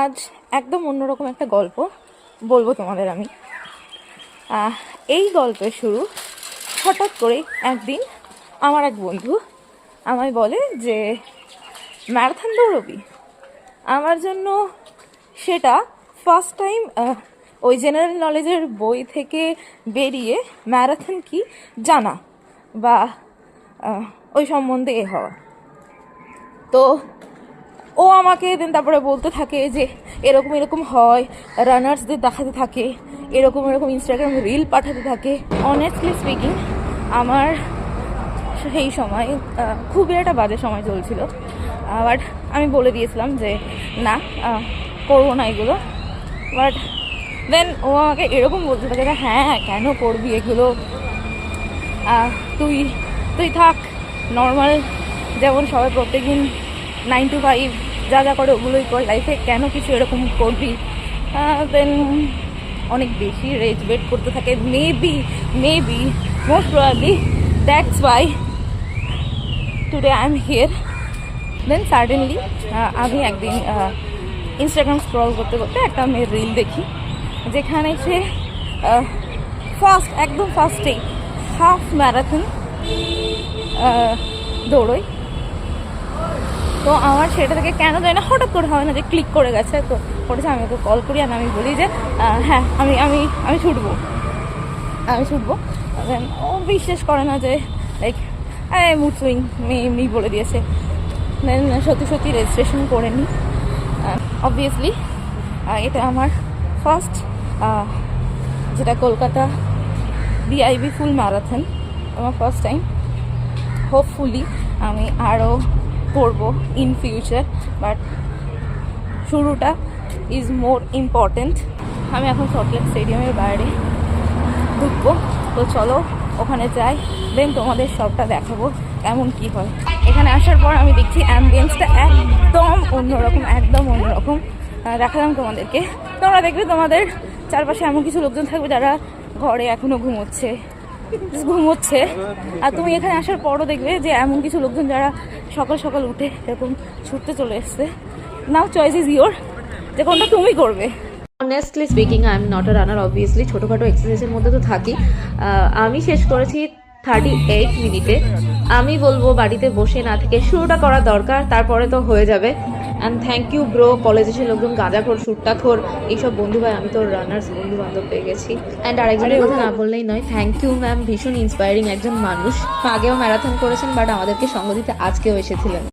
আজ একদম অন্যরকম একটা গল্প বলবো তোমাদের আমি। এই গল্পের শুরু হঠাৎ করে একদিন আমার এক বন্ধু আমায় বলে যে ম্যারাথন দৌড়বি। আমার জন্য সেটা ফার্স্ট টাইম ওই জেনারেল নলেজের বই থেকে বেরিয়ে ম্যারাথন কি জানা বা ওই সম্বন্ধে হওয়া। তো ও আমাকে দেন তারপরে বলতে থাকে যে এরকম এরকম হয়, রানার্সদের দেখাতে থাকে, এরকম এরকম ইনস্টাগ্রাম রিল পাঠাতে থাকে। অনেস্টলি স্পিকিং আমার সেই সময় খুবই একটা বাজে সময় চলছিল, বাট আমি বলে দিয়েছিলাম যে না, করবো না এগুলো। বাট দেন ও আমাকে এরকম বলতে থাকে যে হ্যাঁ কেন করবি এগুলো, তুই তুই থাক নর্মাল, যেমন সবাই প্রত্যেকদিন 9 to 5 যা যা করে ওগুলোই কর, লাইফে কেন কিছু এরকম করবি। দেন অনেক বেশি রেজ বেট করতে থাকে। Maybe most probably that's why today I am here. Then suddenly আমি একদিন ইনস্টাগ্রাম স্ক্রল করতে করতে একটা মেয়ের রিল দেখি যেখানে সে একদম ফার্স্টেই হাফ ম্যারাথন দৌড়োয়। তো আমার সেটা থেকে কেন জানি না হঠাৎ করে হয় না যে ক্লিক করে গেছে। তো করেছে, আমি ওকে কল করি আর আমি বলি যে হ্যাঁ আমি আমি আমি ছুটবো। দেন ও বিশ্বাস করে না যে লাইক মুড সুইং মেয়ে এমনি বলে দিয়েছে। দেন সত্যি রেজিস্ট্রেশন করে নিই। অবভিয়াসলি এটা আমার ফার্স্ট, যেটা কলকাতা ডিআইবি ফুল ম্যারাথন, আমার ফার্স্ট টাইম। হোপফুলি আমি আরও করবো ইন ফিউচার, বাট শুরুটা ইজ মোর ইম্পর্টেন্ট। আমি এখন সল্টলেক স্টেডিয়ামের বাইরে ঢুকবো, তো চলো ওখানে যাই, দেন তোমাদের সবটা দেখাবো কেমন কি হয়। এখানে আসার পর আমি দেখছি অ্যাম্বিয়েন্সটা একদম অন্যরকম। দেখালাম তোমাদেরকে, তোমরা দেখবে তোমাদের চারপাশে এমন কিছু লোকজন থাকবে যারা ঘরে এখনো ঘুমোচ্ছে। আর তুমি এখানে আসার পরও দেখবে যে এমন কিছু লোকজন যারা সকাল সকাল উঠে এরকম ছুটতে চলে এসছে। নাও চয়েস ইজ ইয়োর, যে কোনটা তুমি করবে। Honestly speaking I am not a runner. Obviously ছোটোখাটো এক্সারসাইজের মধ্যে তো থাকি। আমি শেষ করেছি 38 মিনিটে। আমি বলবো বাড়িতে বসে না থেকে শুরুটা করা দরকার, তারপরে তো হয়ে যাবে। অ্যান্ড থ্যাংক ইউ ব্রো, কলেজে এসে লোকজন গাঁজাখোর, সুট্টাখোর, এইসব বন্ধু ভাই, আমি তো রানার্স বন্ধু বান্ধব পেয়ে গেছি। অ্যান্ড আরেকজনের কথা না বললেই নয়, থ্যাংক ইউ ম্যাম, ভীষণ ইন্সপায়ারিং একজন মানুষ। আগেও ম্যারাথন করেছেন, বাট আমাদেরকে সঙ্গ দিতে আজকেও এসেছিলেন।